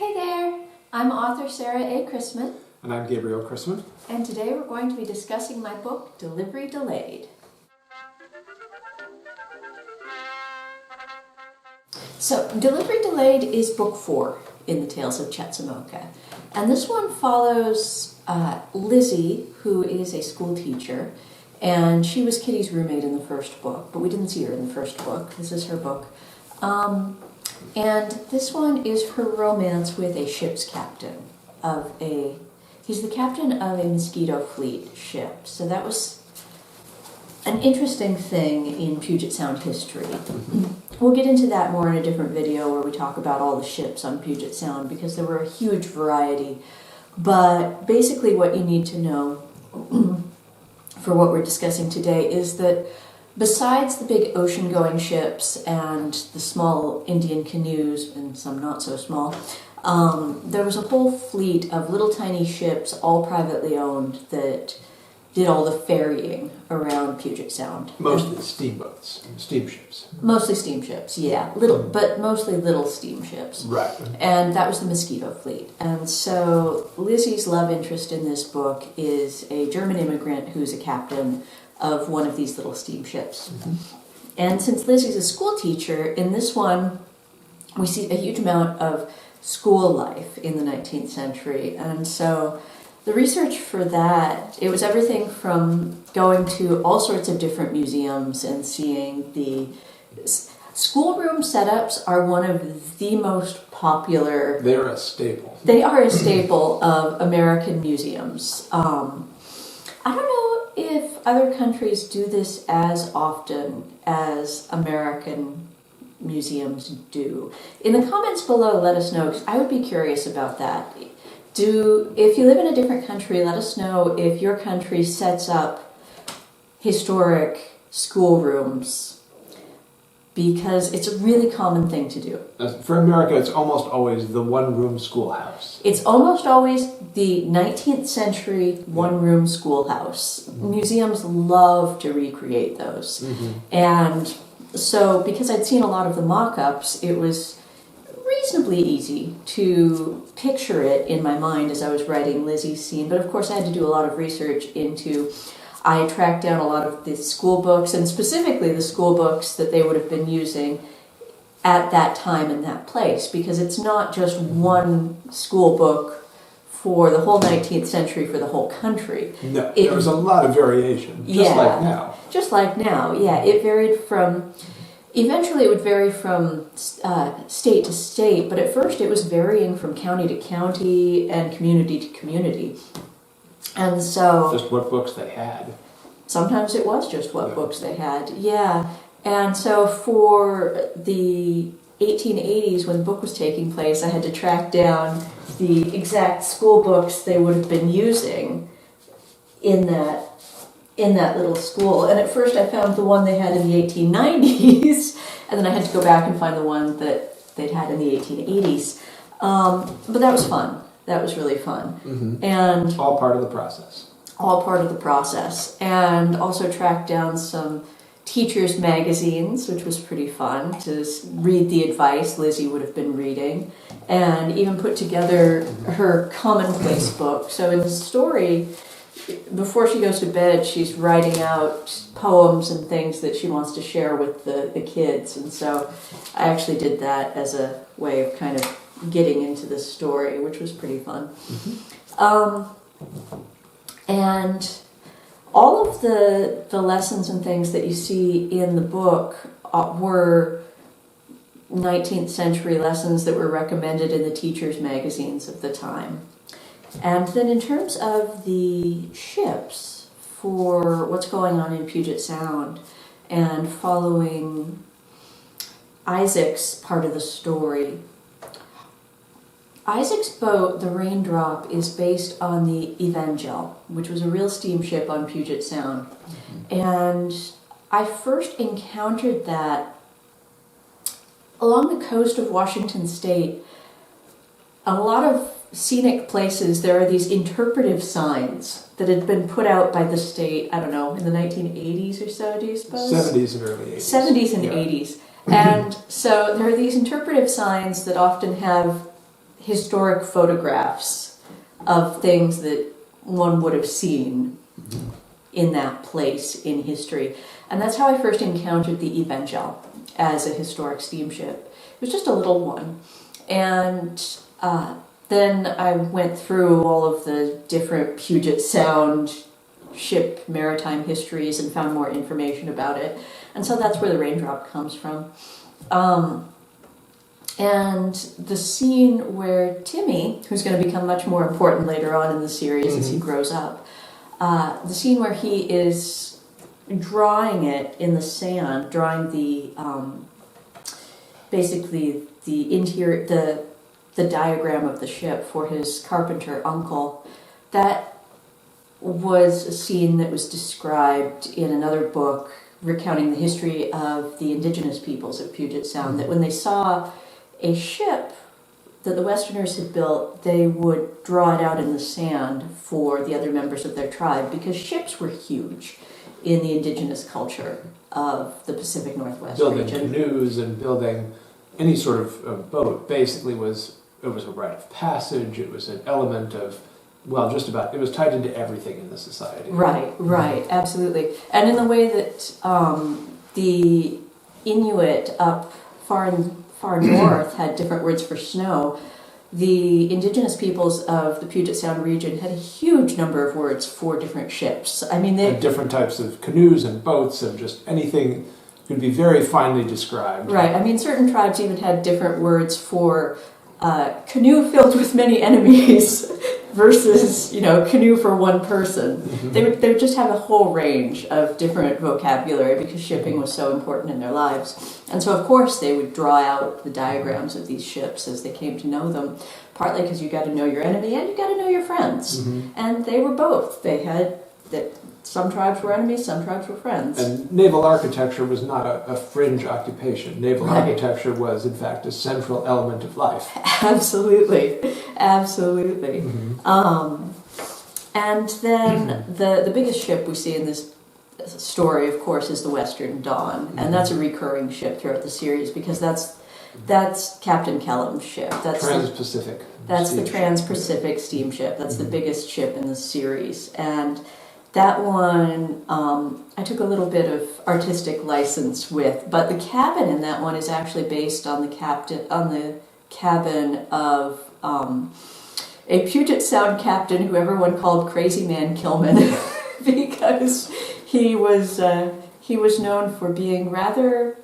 Hey there, I'm author Sarah A. Chrisman. And I'm Gabriel Chrisman. And today we're going to be discussing my book, Delivery Delayed. So, Delivery Delayed is book 4 in the Tales of Chetzemoka. And this one follows Lizzie, who is a school teacher. And she was Kitty's roommate in the first book, but we didn't see her in the first book. This is her book. And this one is her romance with a ship's captain he's the captain of a Mosquito Fleet ship. So that was an interesting thing in Puget Sound history. We'll get into that more in a different video where we talk about all the ships on Puget Sound because there were a huge variety. But basically what you need to know for what we're discussing today is that besides the big ocean-going ships and the small Indian canoes, and some not so small, there was a whole fleet of little tiny ships, all privately owned, that did all the ferrying around Puget Sound. Mostly steamboats, steamships. Mostly steamships, yeah. But mostly little steamships. Right. And that was the Mosquito Fleet. And so Lizzie's love interest in this book is a German immigrant who's a captain of one of these little steamships. And since Lizzie's a school teacher, in this one we see a huge amount of school life in the 19th century. And so the research for that, it was everything from going to all sorts of different museums and seeing the schoolroom setups are one of the most popular. They're a staple. They are a staple of American museums. I don't know if other countries do this as often as American museums do. In the comments below, let us know, because I would be curious about that. If you live in a different country, let us know if your country sets up historic schoolrooms, because it's a really common thing to do. For America, it's almost always the one-room schoolhouse. It's almost always the 19th century one-room schoolhouse. Museums love to recreate those. And so, because I'd seen a lot of the mock-ups, it was reasonably easy to picture it in my mind as I was writing Lizzie's scene. But of course, I had to do a lot of research I tracked down a lot of the school books, and specifically the school books that they would have been using at that time in that place, because it's not just one school book for the whole 19th century for the whole country. No, there was a lot of variation, just like now. Just like now, yeah. It varied eventually it would vary from state to state, but at first it was varying from county to county and community to community. And so just what books they had. Sometimes it was just what books they had, yeah. And so for the 1880s, when the book was taking place, I had to track down the exact school books they would have been using in that little school. And at first I found the one they had in the 1890s, and then I had to go back and find the one that they'd had in the 1880s. But that was fun. That was really fun. And all part of the process. All part of the process. And also tracked down some teachers' magazines, which was pretty fun to read the advice Lizzie would have been reading, and even put together her commonplace book. So in the story, before she goes to bed, she's writing out poems and things that she wants to share with the kids. And so I actually did that as a way of kind of getting into the story, which was pretty fun. And all of the lessons and things that you see in the book were 19th century lessons that were recommended in the teachers' magazines of the time. And then in terms of the ships, for what's going on in Puget Sound and following Isaac's part of the story, Isaac's boat, the Raindrop, is based on the Evangel, which was a real steamship on Puget Sound. And I first encountered that along the coast of Washington State. A lot of scenic places, there are these interpretive signs that had been put out by the state, I don't know, in the 1980s or so, do you suppose? 70s and early 80s. 70s and 80s. And so there are these interpretive signs that often have historic photographs of things that one would have seen in that place in history. And that's how I first encountered the Evangel as a historic steamship. It was just a little one. And then I went through all of the different Puget Sound ship maritime histories and found more information about it. And so that's where the raindrop comes from. And the scene where Timmy, who's going to become much more important later on in the series as he grows up, the scene where he is drawing it in the sand, drawing the basically the interior, the diagram of the ship for his carpenter uncle, that was a scene that was described in another book recounting the history of the indigenous peoples of Puget Sound, that when they saw a ship that the Westerners had built, they would draw it out in the sand for the other members of their tribe, because ships were huge in the indigenous culture of the Pacific Northwest Building region. canoes and building any sort of boat basically was a rite of passage. It was an element of, well, just about, it was tied into everything in the society. Right, absolutely. And in the way that the Inuit up far north had different words for snow, the indigenous peoples of the Puget Sound region had a huge number of words for different ships. I mean, they... And different types of canoes and boats and just anything could be very finely described. Right, I mean, certain tribes even had different words for canoe filled with many enemies versus, canoe for one person. They would just have a whole range of different vocabulary because shipping was so important in their lives. And so, of course, they would draw out the diagrams of these ships as they came to know them, partly because you got to know your enemy and you got to know your friends. And they were both. They had that. Some tribes were enemies, some tribes were friends. And naval architecture was not a fringe occupation. Naval architecture was, in fact, a central element of life. Absolutely. And then the biggest ship we see in this story, of course, is the Western Dawn. And that's a recurring ship throughout the series because that's Captain Kellum's ship. That's Trans-Pacific. That's the Trans-Pacific steamship. That's the biggest ship in the series. And that one, I took a little bit of artistic license with, but the cabin in that one is actually based on the cabin of a Puget Sound captain who everyone called Crazy Man Kilman, because he was known for being rather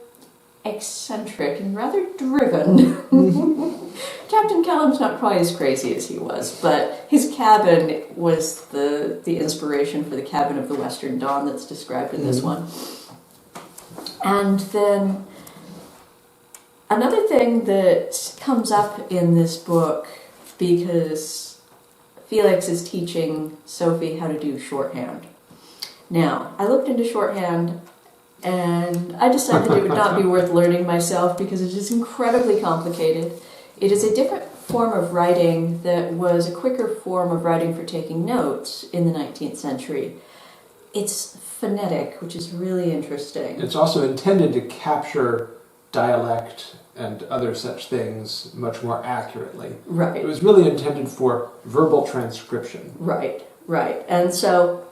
eccentric and rather driven. Captain Callum's not quite as crazy as he was, but his cabin was the inspiration for the cabin of the Western Dawn that's described in this one. And then another thing that comes up in this book, because Felix is teaching Sophie how to do shorthand. Now, I looked into shorthand and I decided it would not be worth learning myself because it is incredibly complicated. It is a different form of writing that was a quicker form of writing for taking notes in the 19th century. It's phonetic, which is really interesting. It's also intended to capture dialect and other such things much more accurately. Right. It was really intended for verbal transcription. Right. And so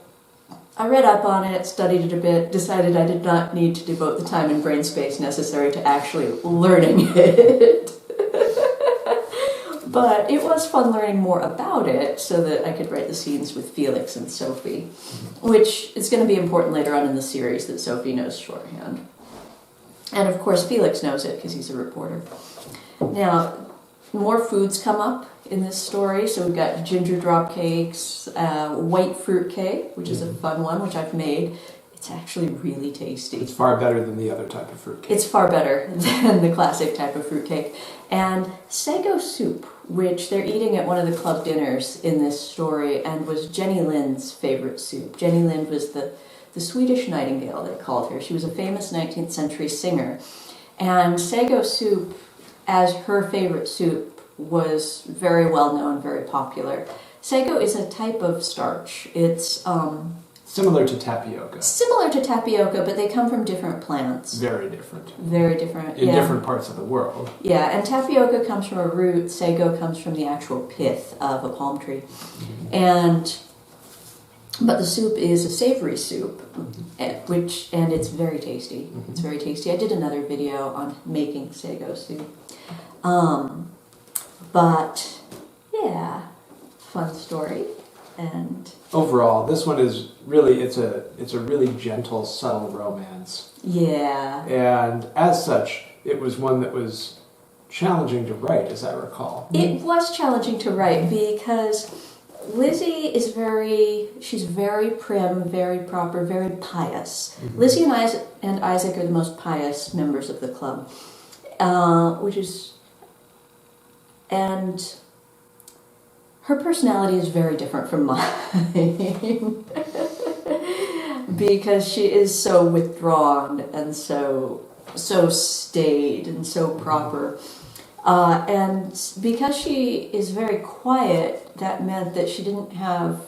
I read up on it, studied it a bit, decided I did not need to devote the time and brain space necessary to actually learning it. But it was fun learning more about it so that I could write the scenes with Felix and Sophie, which is going to be important later on in the series that Sophie knows shorthand. And of course Felix knows it because he's a reporter. Now, more foods come up in this story. So we've got ginger drop cakes, white fruit cake, which is a fun one, which I've made. It's actually really tasty. It's far better than the other type of fruitcake. It's far better than the classic type of fruitcake. And sago soup, which they're eating at one of the club dinners in this story, and was Jenny Lind's favorite soup. Jenny Lind was the Swedish nightingale, they called her. She was a famous 19th century singer. And sago soup, as her favorite soup, was very well known, very popular. Sago is a type of starch. It's Similar to tapioca. Similar to tapioca, but they come from different plants. Very different. Very different. In different parts of the world. Yeah, and tapioca comes from a root. Sago comes from the actual pith of a palm tree. But the soup is a savory soup, and it's very tasty. It's very tasty. I did another video on making sago soup. But yeah, fun story. And overall, this one is really it's a really gentle, subtle romance. Yeah. And as such, it was one that was challenging to write, as I recall. It was challenging to write because Lizzie is she's very prim, very proper, very pious. Lizzie and Isaac are the most pious members of the club, and her personality is very different from mine because she is so withdrawn and so staid and so proper. And because she is very quiet, that meant that she didn't have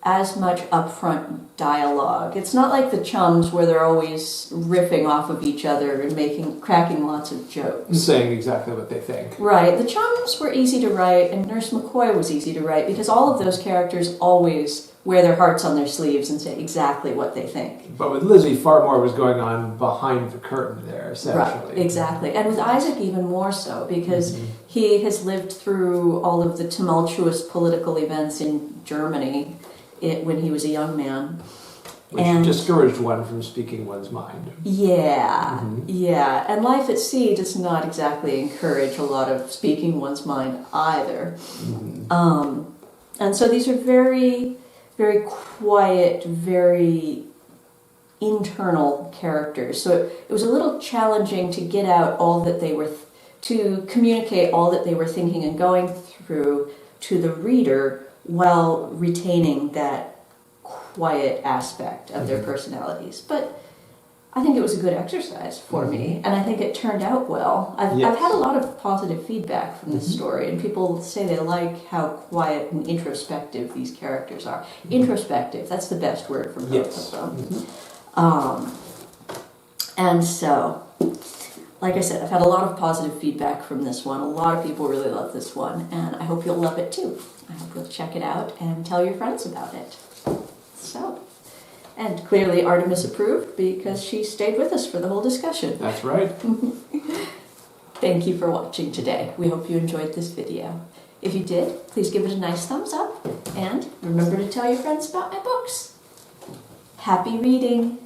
as much upfront dialogue. It's not like the chums where they're always riffing off of each other and cracking lots of jokes. And saying exactly what they think. Right. The chums were easy to write, and Nurse McCoy was easy to write because all of those characters always wear their hearts on their sleeves and say exactly what they think. But with Lizzie, far more was going on behind the curtain there, essentially. Right, exactly. And with Isaac even more so, because he has lived through all of the tumultuous political events in Germany when he was a young man. Which discouraged one from speaking one's mind. Yeah, yeah. And life at sea does not exactly encourage a lot of speaking one's mind either. And so these are very, very quiet, very internal characters. So it was a little challenging to get out all that they were, to communicate all that they were thinking and going through to the reader while retaining that quiet aspect of their personalities. But I think it was a good exercise for me, and I think it turned out well. I've had a lot of positive feedback from this story, and people say they like how quiet and introspective these characters are. Introspective, that's the best word for both of them. And so, like I said, I've had a lot of positive feedback from this one. A lot of people really love this one, and I hope you'll love it too. I hope you'll check it out and tell your friends about it. So, and clearly Artemis approved because she stayed with us for the whole discussion. That's right. Thank you for watching today. We hope you enjoyed this video. If you did, please give it a nice thumbs up and remember to tell your friends about my books. Happy reading!